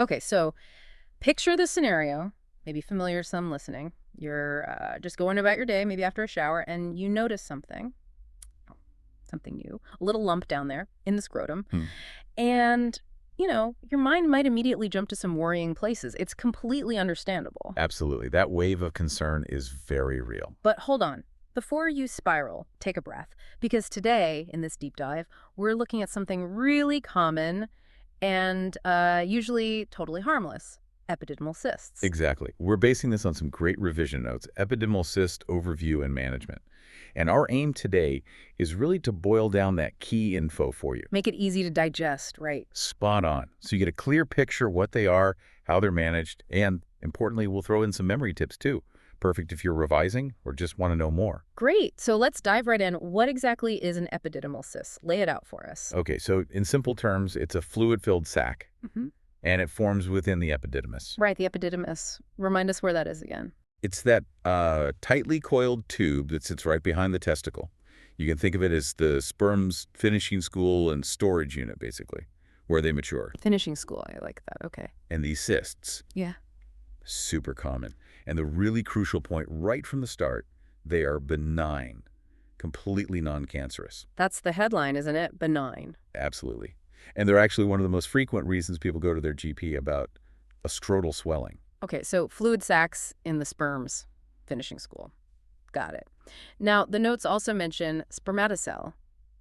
Okay, so picture the scenario, maybe familiar to some listening. You're just going about your day, maybe after a shower, and you notice something new, a little lump down there in the scrotum. Hmm. And, your mind might immediately jump to some worrying places. It's completely understandable. Absolutely. That wave of concern is very real. But hold on. Before you spiral, take a breath. Because today, in this deep dive, we're looking at something really common and usually totally harmless: epididymal cysts. Exactly. We're basing this on some great revision notes, epididymal cyst overview and management. And our aim today is really to boil down that key info for you. Make it easy to digest, right? Spot on. So you get a clear picture of what they are, how they're managed, and importantly, we'll throw in some memory tips too. Perfect if you're revising or just want to know more. Great. So let's dive right in. What exactly is an epididymal cyst? Lay it out for us. Okay, so in simple terms, it's a fluid-filled sac, Mm-hmm. and it forms within the epididymis. Right, the epididymis. Remind us where that is again. It's that tightly coiled tube that sits right behind the testicle. You can think of it as the sperm's finishing school and storage unit, basically, where they mature. Finishing school. I like that. Okay. And these cysts, Yeah. super common. And the really crucial point right from the start, they are benign, completely non-cancerous. That's the headline, isn't it? Benign. Absolutely. And they're actually one of the most frequent reasons people go to their GP about a scrotal swelling. Okay, so fluid sacs in the sperm's finishing school. Got it. Now, the notes also mention spermatocele.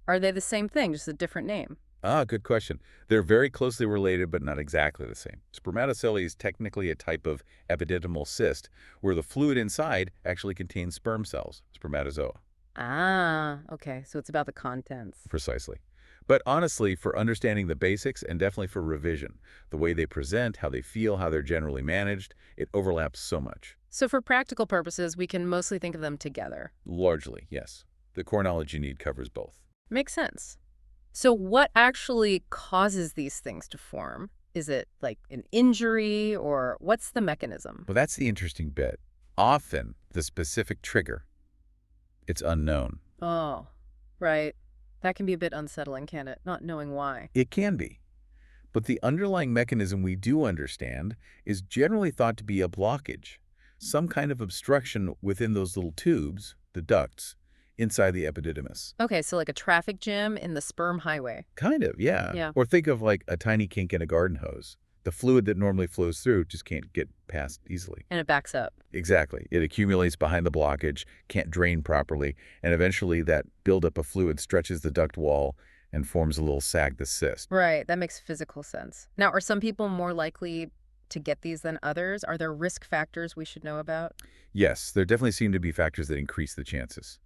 Are they the same thing, just a different name? Ah, good question. They're very closely related, but not exactly the same. Spermatocele is technically a type of epididymal cyst, where the fluid inside actually contains sperm cells, spermatozoa. Ah, okay, so it's about the contents. Precisely. But honestly, for understanding the basics and definitely for revision, the way they present, how they feel, how they're generally managed, it overlaps so much. So for practical purposes, we can mostly think of them together. Largely, yes. The core knowledge you need covers both. Makes sense. So what actually causes these things to form? Is it like an injury, or what's the mechanism? Well, that's the interesting bit. Often, the specific trigger, it's unknown. Oh, right. That can be a bit unsettling, can it? Not knowing why. It can be. But the underlying mechanism we do understand is generally thought to be a blockage, some kind of obstruction within those little tubes, the ducts, inside the epididymis. Okay, so like a traffic jam in the sperm highway. Kind of, yeah. Yeah. Or think of like a tiny kink in a garden hose. The fluid that normally flows through just can't get past easily. And it backs up. Exactly. It accumulates behind the blockage, can't drain properly, and eventually that buildup of fluid stretches the duct wall and forms a little sag, the cyst. Right, that makes physical sense. Now, are some people more likely to get these than others? Are there risk factors we should know about? Yes, there definitely seem to be factors that increase the chances.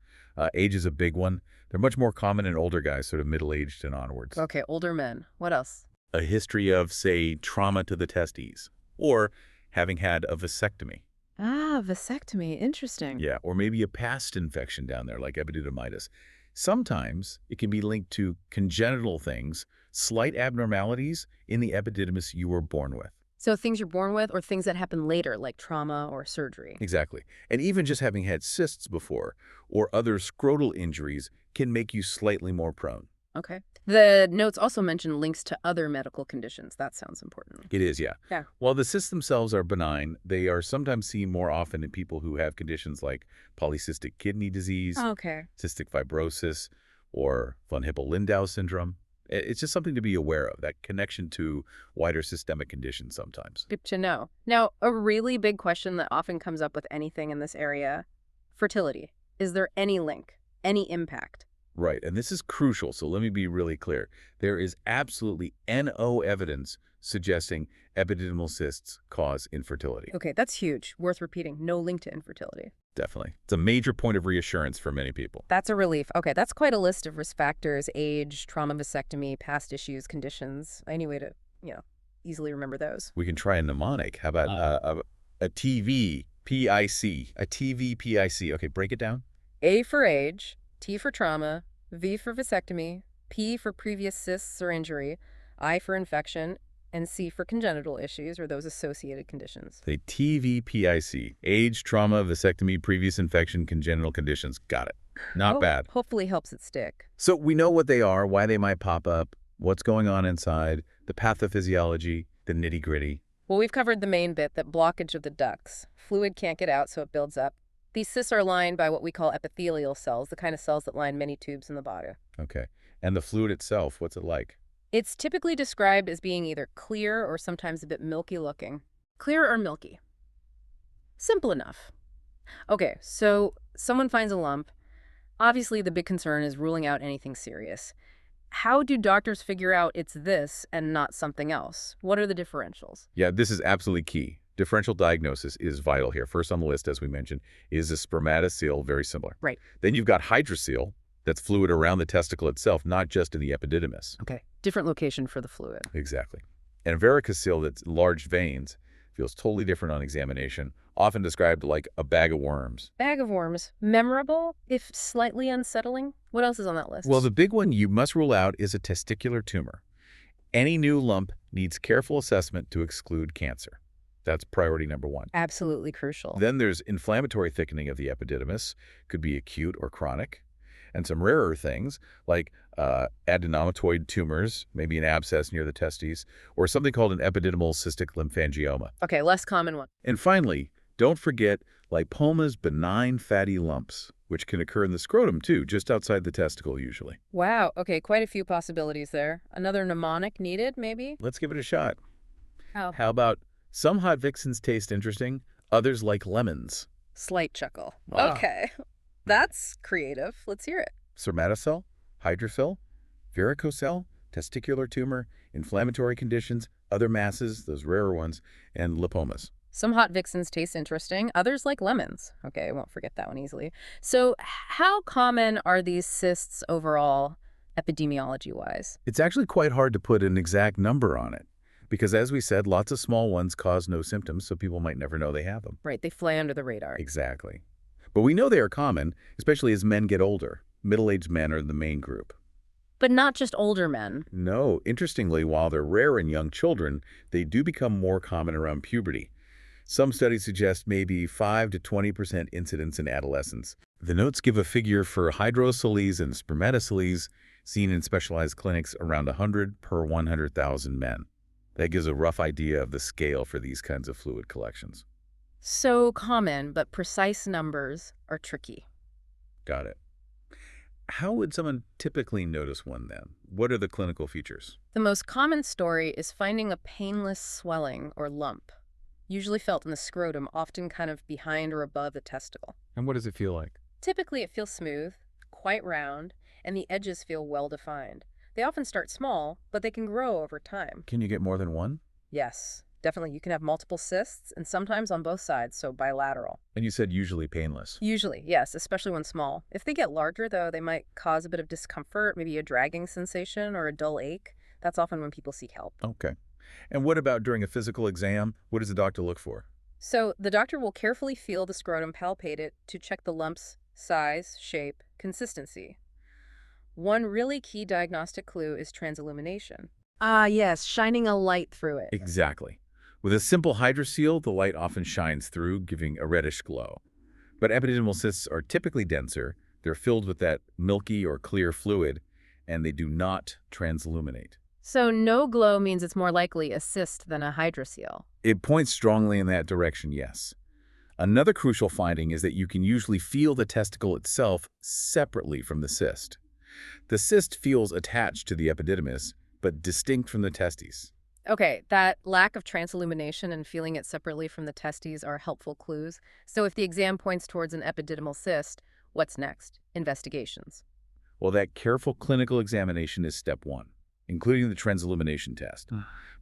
Age is a big one. They're much more common in older guys, sort of middle-aged and onwards. Okay, older men. What else? A history of, say, trauma to the testes, or having had a vasectomy. Ah, vasectomy. Interesting. Yeah, or maybe a past infection down there, like epididymitis. Sometimes it can be linked to congenital things, slight abnormalities in the epididymis you were born with. So things you're born with or things that happen later, like trauma or surgery. Exactly. And even just having had cysts before or other scrotal injuries can make you slightly more prone. Okay. The notes also mention links to other medical conditions. That sounds important. It is, yeah. Yeah. While the cysts themselves are benign, they are sometimes seen more often in people who have conditions like polycystic kidney disease, Okay. cystic fibrosis, or von Hippel-Lindau syndrome. It's just something to be aware of, that connection to wider systemic conditions sometimes. Good to know. Now, a really big question that often comes up with anything in this area: fertility. Is there any link, any impact? Right, and this is crucial, so let me be really clear. There is absolutely no evidence suggesting epididymal cysts cause infertility. Okay, that's huge. Worth repeating. No link to infertility. Definitely. It's a major point of reassurance for many people. That's a relief. Okay, that's quite a list of risk factors: age, trauma, vasectomy, past issues, conditions. Any way to, easily remember those. We can try a mnemonic. How about a TVPIC? A TVPIC. Okay, break it down. A for age, T for trauma, V for vasectomy, P for previous cysts or injury, I for infection, and C for congenital issues or those associated conditions. The TVPIC. Age, trauma, vasectomy, previous infection, congenital conditions. Got it. Not bad. Hopefully helps it stick. So we know what they are, why they might pop up, what's going on inside, the pathophysiology, the nitty-gritty. Well, we've covered the main bit, that blockage of the ducts. Fluid can't get out, so it builds up. These cysts are lined by what we call epithelial cells, the kind of cells that line many tubes in the body. Okay. And the fluid itself, what's it like? It's typically described as being either clear or sometimes a bit milky looking. Clear or milky. Simple enough. Okay, so someone finds a lump. Obviously, the big concern is ruling out anything serious. How do doctors figure out it's this and not something else? What are the differentials? Yeah, this is absolutely key. Differential diagnosis is vital here. First on the list, as we mentioned, is a spermatocele, very similar. Right. Then you've got hydrocele, that's fluid around the testicle itself, not just in the epididymis. Okay. Different location for the fluid. Exactly. And varicocele, that's large veins, feels totally different on examination, often described like a bag of worms. Bag of worms. Memorable, if slightly unsettling. What else is on that list? Well, the big one you must rule out is a testicular tumor. Any new lump needs careful assessment to exclude cancer. That's priority number one. Absolutely crucial. Then there's inflammatory thickening of the epididymis, could be acute or chronic, and some rarer things like adenomatoid tumors, maybe an abscess near the testes, or something called an epididymal cystic lymphangioma. Okay, less common one. And finally, don't forget lipomas, benign fatty lumps, which can occur in the scrotum too, just outside the testicle usually. Wow, okay, quite a few possibilities there. Another mnemonic needed, maybe? Let's give it a shot. How? How about some hot vixens taste interesting, others like lemons? Slight chuckle. Ah. Okay, that's creative. Let's hear it. Spermatocele, hydrocele, varicocele, testicular tumor, inflammatory conditions, other masses, those rarer ones, and lipomas. Some hot vixens taste interesting, others like lemons. Okay, I won't forget that one easily. So how common are these cysts overall, epidemiology-wise? It's actually quite hard to put an exact number on it because, as we said, lots of small ones cause no symptoms, so people might never know they have them. Right, they fly under the radar. Exactly. But we know they are common, especially as men get older. Middle-aged men are the main group. But not just older men. No, interestingly, while they're rare in young children, they do become more common around puberty. Some studies suggest maybe 5 to 20% incidence in adolescence. The notes give a figure for hydroceles and spermatoceles seen in specialized clinics around 100 per 100,000 men. That gives a rough idea of the scale for these kinds of fluid collections. So common, but precise numbers are tricky. Got it. How would someone typically notice one then? What are the clinical features? The most common story is finding a painless swelling or lump, usually felt in the scrotum, often kind of behind or above the testicle. And what does it feel like? Typically, it feels smooth, quite round, and the edges feel well-defined. They often start small, but they can grow over time. Can you get more than one? Yes, definitely. You can have multiple cysts, and sometimes on both sides, so bilateral. And you said usually painless. Usually, yes, especially when small. If they get larger, though, they might cause a bit of discomfort, maybe a dragging sensation or a dull ache. That's often when people seek help. Okay. And what about during a physical exam? What does the doctor look for? So the doctor will carefully feel the scrotum, palpate it to check the lump's size, shape, consistency. One really key diagnostic clue is transillumination. Ah, yes, shining a light through it. Exactly. With a simple hydrocele, the light often shines through, giving a reddish glow. But epididymal cysts are typically denser. They're filled with that milky or clear fluid, and they do not transilluminate. So no glow means it's more likely a cyst than a hydrocele. It points strongly in that direction, yes. Another crucial finding is that you can usually feel the testicle itself separately from the cyst. The cyst feels attached to the epididymis, but distinct from the testes. Okay, that lack of transillumination and feeling it separately from the testes are helpful clues. So if the exam points towards an epididymal cyst, what's next? Investigations. Well, that careful clinical examination is step one, including the transillumination test.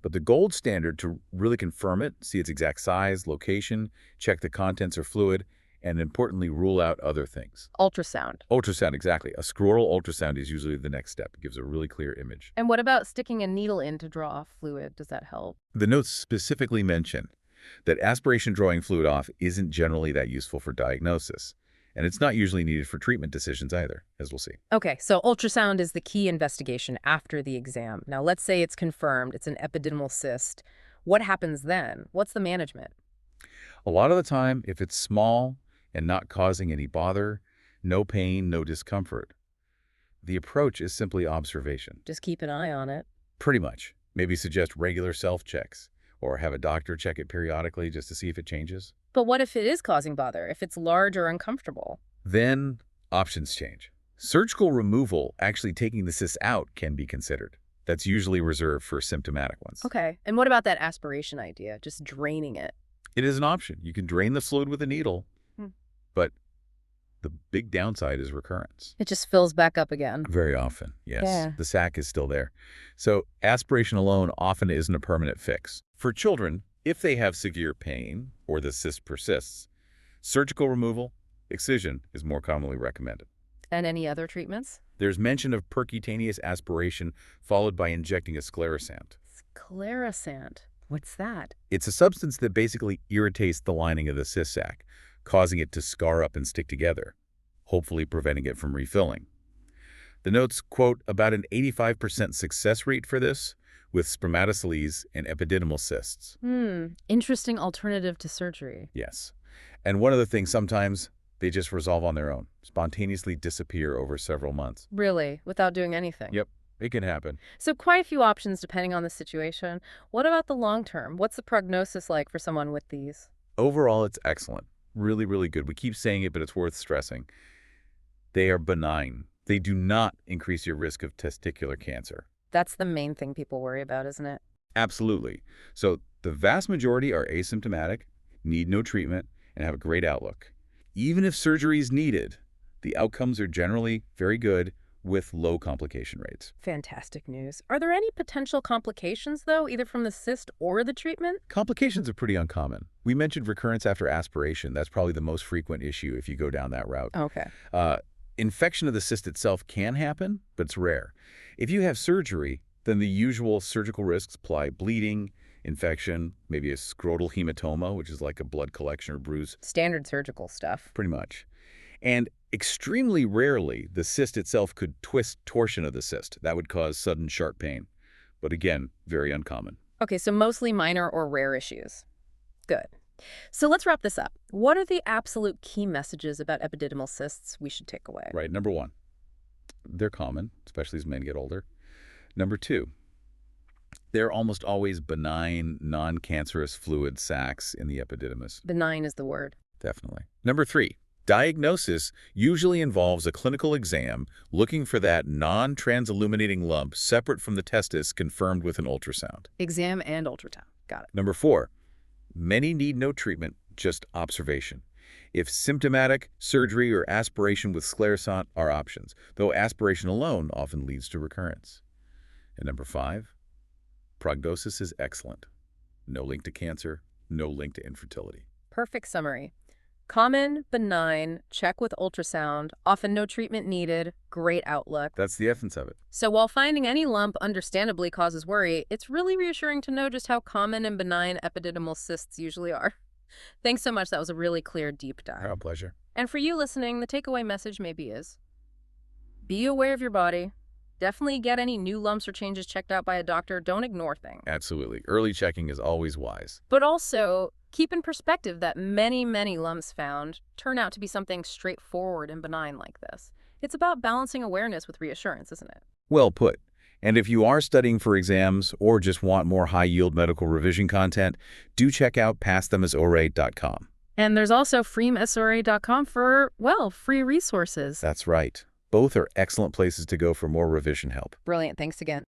But the gold standard to really confirm it, see its exact size, location, check the contents or fluid, and importantly, rule out other things. Ultrasound. Ultrasound, exactly. A scrotal ultrasound is usually the next step. It gives a really clear image. And what about sticking a needle in to draw off fluid? Does that help? The notes specifically mention that aspiration drawing fluid off isn't generally that useful for diagnosis, and it's not usually needed for treatment decisions either, as we'll see. Okay, so ultrasound is the key investigation after the exam. Now, let's say it's confirmed it's an epididymal cyst. What happens then? What's the management? A lot of the time, if it's small and not causing any bother, no pain, no discomfort, the approach is simply observation. Just keep an eye on it. Pretty much. Maybe suggest regular self-checks or have a doctor check it periodically just to see if it changes. But what if it is causing bother, if it's large or uncomfortable? Then options change. Surgical removal, actually taking the cyst out, can be considered. That's usually reserved for symptomatic ones. Okay. And what about that aspiration idea, just draining it? It is an option. You can drain the fluid with a needle, but the big downside is recurrence. It just fills back up again. Very often, yes. Yeah. The sac is still there. So aspiration alone often isn't a permanent fix. For children, if they have severe pain or the cyst persists, surgical removal, excision is more commonly recommended. And any other treatments? There's mention of percutaneous aspiration followed by injecting a sclerosant. Sclerosant. What's that? It's a substance that basically irritates the lining of the cyst sac, causing it to scar up and stick together, hopefully preventing it from refilling. The notes quote about an 85% success rate for this with spermatoceles and epididymal cysts. Interesting alternative to surgery. Yes. And one of the things, sometimes they just resolve on their own, spontaneously disappear over several months. Really? Without doing anything? Yep, it can happen. So quite a few options depending on the situation. What about the long term? What's the prognosis like for someone with these? Overall, it's excellent. Really, really good. We keep saying it, but it's worth stressing. They are benign. They do not increase your risk of testicular cancer. That's the main thing people worry about, isn't it? Absolutely. So the vast majority are asymptomatic, need no treatment, and have a great outlook. Even if surgery is needed, the outcomes are generally very good with low complication rates. Fantastic news. Are there any potential complications, though, either from the cyst or the treatment? Complications are pretty uncommon. We mentioned recurrence after aspiration. That's probably the most frequent issue if you go down that route. Okay. Infection of the cyst itself can happen, but it's rare. If you have surgery, then the usual surgical risks apply: bleeding, infection, maybe a scrotal hematoma, which is like a blood collection or bruise. Standard surgical stuff. Pretty much. And extremely rarely, the cyst itself could twist torsion of the cyst. That would cause sudden sharp pain. But again, very uncommon. Okay, so mostly minor or rare issues. Good. So let's wrap this up. What are the absolute key messages about epididymal cysts we should take away? Right. Number one, they're common, especially as men get older. Number two, they're almost always benign, non-cancerous fluid sacs in the epididymis. Benign is the word. Definitely. Number three, diagnosis usually involves a clinical exam looking for that non-transilluminating lump separate from the testis confirmed with an ultrasound. Exam and ultrasound. Got it. Number four, many need no treatment, just observation. If symptomatic, surgery or aspiration with sclerosant are options, though aspiration alone often leads to recurrence. And number five, prognosis is excellent. No link to cancer, no link to infertility. Perfect summary. Common, benign, check with ultrasound, often no treatment needed, great outlook. That's the essence of it. So while finding any lump understandably causes worry, it's really reassuring to know just how common and benign epididymal cysts usually are. Thanks so much. That was a really clear deep dive. Our pleasure. And for you listening, the takeaway message maybe is, be aware of your body. Definitely get any new lumps or changes checked out by a doctor. Don't ignore things. Absolutely. Early checking is always wise. But also, keep in perspective that many, many lumps found turn out to be something straightforward and benign like this. It's about balancing awareness with reassurance, isn't it? Well put. And if you are studying for exams or just want more high-yield medical revision content, do check out passthemsra.com. And there's also freemsra.com for, well, free resources. That's right. Both are excellent places to go for more revision help. Brilliant. Thanks again.